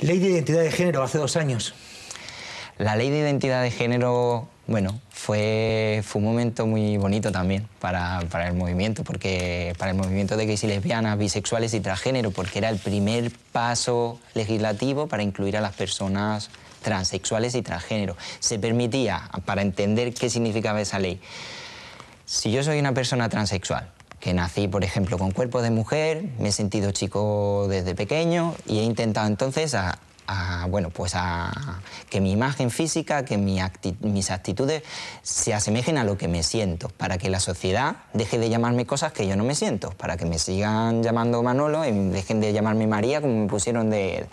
Ley de identidad de género, hace 2 años. La ley de identidad de género, bueno, fue un momento muy bonito también para el movimiento, para el movimiento de gays y lesbianas, bisexuales y transgénero, porque era el primer paso legislativo para incluir a las personas transexuales y transgénero. Se permitía, para entender qué significaba esa ley, si yo soy una persona transexual, que nací, por ejemplo, con cuerpo de mujer, me he sentido chico desde pequeño y he intentado entonces que mi imagen física, que mis actitudes se asemejen a lo que me siento, para que la sociedad deje de llamarme cosas que yo no me siento, para que me sigan llamando Manolo y dejen de llamarme María como me pusieron de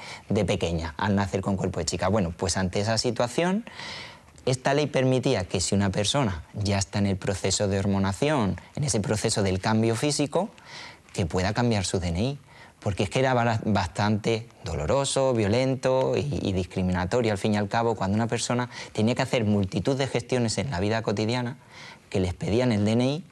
pequeña al nacer con cuerpo de chica. Bueno, pues ante esa situación, esta ley permitía que si una persona ya está en el proceso de hormonación, en ese proceso del cambio físico, que pueda cambiar su DNI. Porque es que era bastante doloroso, violento y discriminatorio, al fin y al cabo, cuando una persona tenía que hacer multitud de gestiones en la vida cotidiana que les pedían el DNI,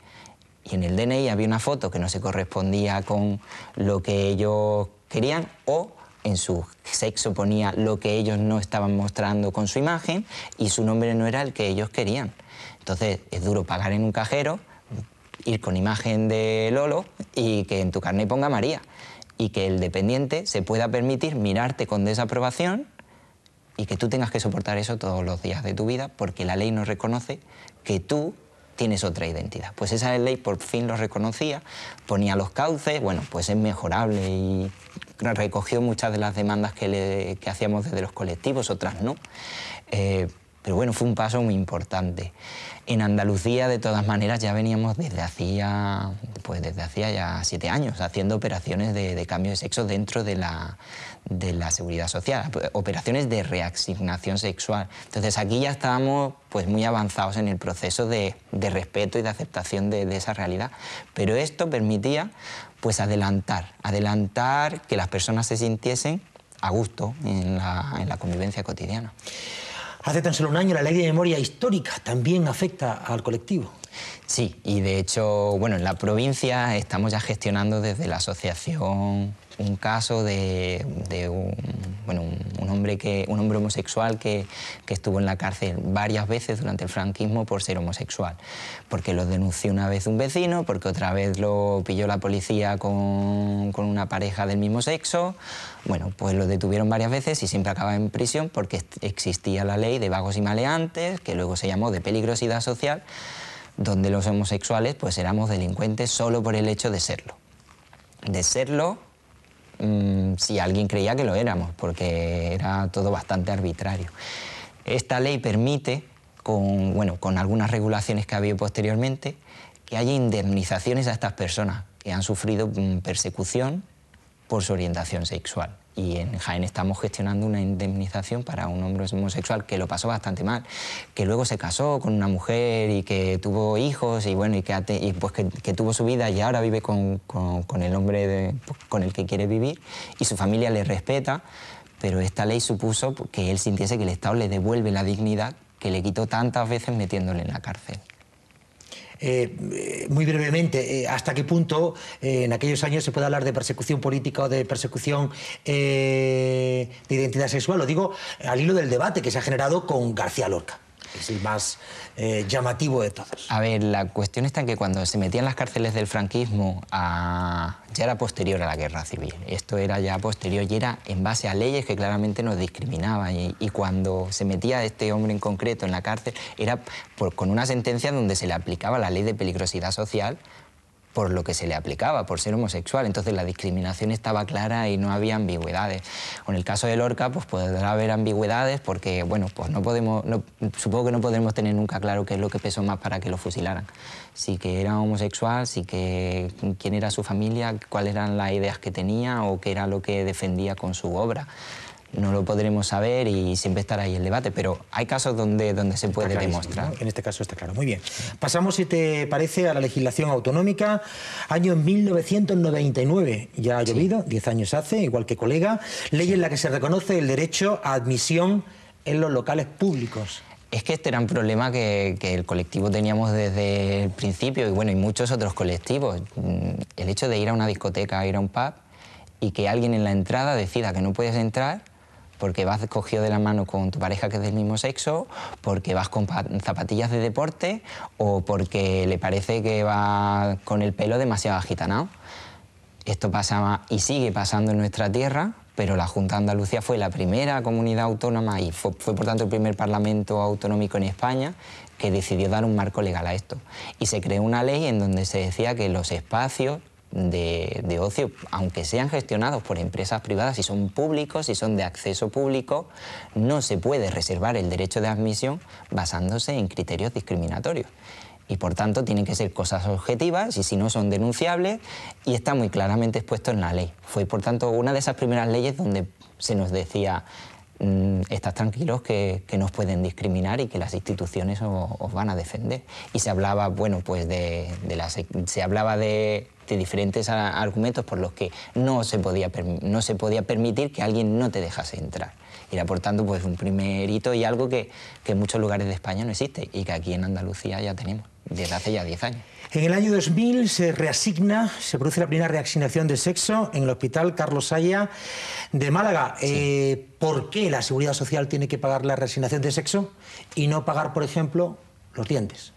y en el DNI había una foto que no se correspondía con lo que ellos querían, o en su sexo ponía lo que ellos no estaban mostrando con su imagen y su nombre no era el que ellos querían. Entonces es duro pagar en un cajero, ir con imagen de Lolo y que en tu carnet ponga María, y que el dependiente se pueda permitir mirarte con desaprobación y que tú tengas que soportar eso todos los días de tu vida porque la ley no reconoce que tú tienes otra identidad. Pues esa ley por fin lo reconocía, ponía los cauces, bueno, pues es mejorable y recogió muchas de las demandas que hacíamos desde los colectivos, otras no. Pero bueno, fue un paso muy importante. En Andalucía, de todas maneras, ya veníamos desde hacía ya 7 años haciendo operaciones de cambio de sexo dentro de la seguridad social, operaciones de reasignación sexual. Entonces aquí ya estábamos pues muy avanzados en el proceso de respeto y de aceptación de esa realidad. Pero esto permitía pues adelantar que las personas se sintiesen a gusto en la convivencia cotidiana. Hace tan solo un año la ley de memoria histórica también afecta al colectivo. Sí, y de hecho, bueno, en la provincia estamos ya gestionando desde la asociación un caso de un hombre homosexual que estuvo en la cárcel varias veces durante el franquismo por ser homosexual, porque lo denunció una vez un vecino, porque otra vez lo pilló la policía con una pareja del mismo sexo. Bueno, pues lo detuvieron varias veces y siempre acababa en prisión porque existía la ley de vagos y maleantes, que luego se llamó de peligrosidad social, donde los homosexuales pues éramos delincuentes solo por el hecho de serlo. De serlo, si alguien creía que lo éramos, porque era todo bastante arbitrario. Esta ley permite, con algunas regulaciones que ha habido posteriormente, que haya indemnizaciones a estas personas que han sufrido persecución por su orientación sexual. Y en Jaén estamos gestionando una indemnización para un hombre homosexual que lo pasó bastante mal, que luego se casó con una mujer y que tuvo hijos y bueno, que tuvo su vida y ahora vive con el hombre con el que quiere vivir y su familia le respeta, pero esta ley supuso que él sintiese que el Estado le devuelve la dignidad que le quitó tantas veces metiéndole en la cárcel. Muy brevemente, ¿hasta qué punto en aquellos años se puede hablar de persecución política o de persecución de identidad sexual? Lo digo al hilo del debate que se ha generado con García Lorca, que es el más llamativo de todos. A ver, la cuestión está en que cuando se metía en las cárceles del franquismo ya era posterior a la guerra civil. Esto era ya posterior y era en base a leyes que claramente nos discriminaban. Y cuando se metía este hombre en concreto en la cárcel era con una sentencia donde se le aplicaba la ley de peligrosidad social por lo que se le aplicaba, por ser homosexual. Entonces la discriminación estaba clara y no había ambigüedades. Con el caso de Lorca pues podrá haber ambigüedades porque, bueno, pues supongo que no podremos tener nunca claro qué es lo que pesó más para que lo fusilaran. Si que era homosexual, quién era su familia, cuáles eran las ideas que tenía o qué era lo que defendía con su obra. No lo podremos saber y siempre estará ahí el debate, pero hay casos donde se puede demostrar. ¿No? En este caso está claro. Muy bien. Pasamos, si te parece, a la legislación autonómica. Año 1999. Ya ha llovido, 10 años hace, igual que colega. Ley en la que se reconoce el derecho a admisión en los locales públicos. Es que este era un problema que el colectivo teníamos desde el principio y bueno, y muchos otros colectivos. El hecho de ir a una discoteca, ir a un pub y que alguien en la entrada decida que no puedes entrar porque vas cogido de la mano con tu pareja que es del mismo sexo, porque vas con zapatillas de deporte o porque le parece que va con el pelo demasiado agitanado. Esto pasaba y sigue pasando en nuestra tierra, pero la Junta de Andalucía fue la primera comunidad autónoma y fue por tanto el primer parlamento autonómico en España que decidió dar un marco legal a esto. Y se creó una ley en donde se decía que los espacios de ocio, aunque sean gestionados por empresas privadas, si son públicos, si son de acceso público, no se puede reservar el derecho de admisión basándose en criterios discriminatorios. Y por tanto tienen que ser cosas objetivas y si no son denunciables y está muy claramente expuesto en la ley. Fue por tanto una de esas primeras leyes donde se nos decía estad tranquilos que no os pueden discriminar y que las instituciones os van a defender. Y se hablaba, bueno, pues se hablaba de diferentes argumentos por los que no se podía permitir que alguien no te dejase entrar. Era por tanto pues un primer hito y algo que en muchos lugares de España no existe y que aquí en Andalucía ya tenemos desde hace ya 10 años. En el año 2000 se produce la primera reasignación de sexo en el Hospital Carlos Haya de Málaga. Sí. ¿Por qué la Seguridad Social tiene que pagar la reasignación de sexo y no pagar, por ejemplo, los dientes?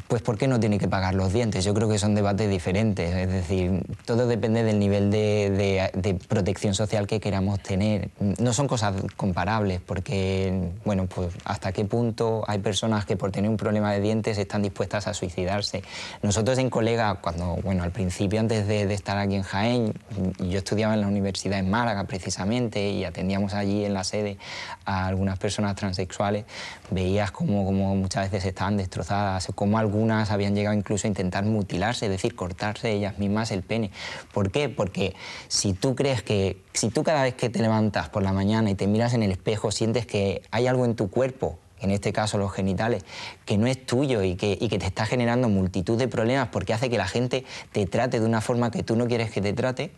Pues ¿por qué no tiene que pagar los dientes? Yo creo que son debates diferentes, es decir, todo depende del nivel de protección social que queramos tener. No son cosas comparables porque, bueno, pues hasta qué punto hay personas que por tener un problema de dientes están dispuestas a suicidarse. Nosotros en Colega, bueno, al principio antes de estar aquí en Jaén, yo estudiaba en la universidad en Málaga precisamente y atendíamos allí en la sede a algunas personas transexuales, veías como muchas veces estaban destrozadas, como algunas habían llegado incluso a intentar mutilarse, es decir, cortarse ellas mismas el pene. ¿Por qué? Porque si tú cada vez que te levantas por la mañana y te miras en el espejo sientes que hay algo en tu cuerpo, en este caso los genitales, que no es tuyo y que te está generando multitud de problemas porque hace que la gente te trate de una forma que tú no quieres que te trate,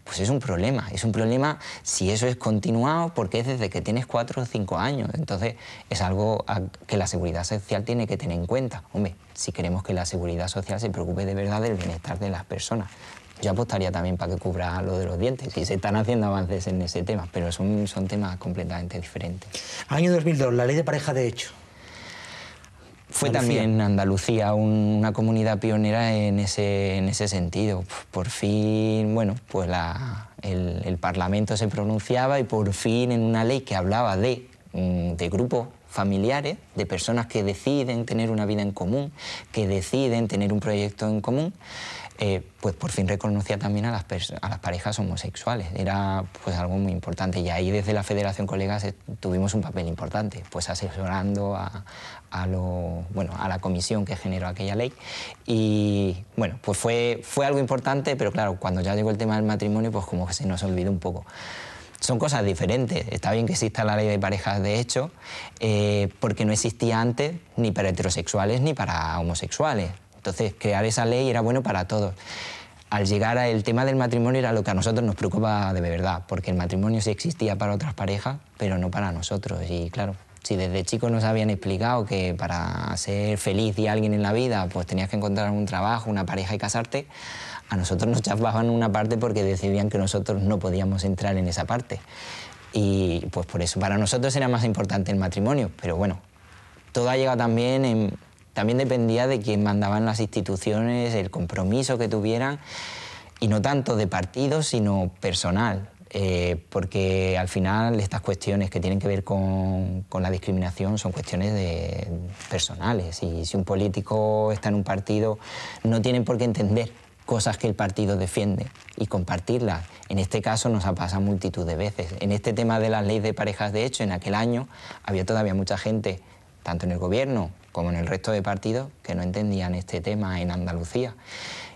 pues es un problema. Es un problema si eso es continuado porque es desde que tienes 4 o 5 años. Entonces es algo que la Seguridad Social tiene que tener en cuenta. Hombre, si queremos que la Seguridad Social se preocupe de verdad del bienestar de las personas. Yo apostaría también para que cubra lo de los dientes y se están haciendo avances en ese tema, pero son temas completamente diferentes. Año 2002, la Ley de Pareja de Hecho. Fue también Andalucía una comunidad pionera en ese sentido. Por fin, bueno, pues el Parlamento se pronunciaba y por fin en una ley que hablaba de grupos familiares, de personas que deciden tener una vida en común, que deciden tener un proyecto en común, pues por fin reconocía también a las parejas homosexuales. Era pues algo muy importante y ahí desde la Federación Colegas tuvimos un papel importante, pues asesorando a la comisión que generó aquella ley y bueno, pues fue algo importante, pero claro, cuando ya llegó el tema del matrimonio pues como que se nos olvidó un poco. Son cosas diferentes. Está bien que exista la ley de parejas de hecho, porque no existía antes ni para heterosexuales ni para homosexuales. Entonces, crear esa ley era bueno para todos. Al llegar al tema del matrimonio era lo que a nosotros nos preocupa de verdad, porque el matrimonio sí existía para otras parejas, pero no para nosotros. Y claro, si desde chicos nos habían explicado que para ser feliz y alguien en la vida pues tenías que encontrar un trabajo, una pareja y casarte, a nosotros nos chafaban una parte porque decidían que nosotros no podíamos entrar en esa parte. Y pues por eso para nosotros era más importante el matrimonio, pero bueno, todo ha llegado también dependía de quién mandaba en las instituciones, el compromiso que tuvieran, y no tanto de partidos, sino personal, porque al final estas cuestiones que tienen que ver con la discriminación son cuestiones personales, y si un político está en un partido no tienen por qué entender cosas que el partido defiende y compartirlas. En este caso nos ha pasado multitud de veces. En este tema de las leyes de parejas de hecho, en aquel año había todavía mucha gente, tanto en el gobierno como en el resto de partidos, que no entendían este tema en Andalucía.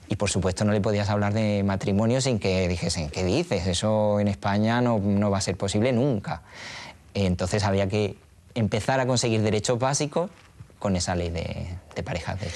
Y por supuesto no le podías hablar de matrimonio sin que dijesen, ¿qué dices? Eso en España no va a ser posible nunca. Entonces había que empezar a conseguir derechos básicos con esa ley de parejas de hecho.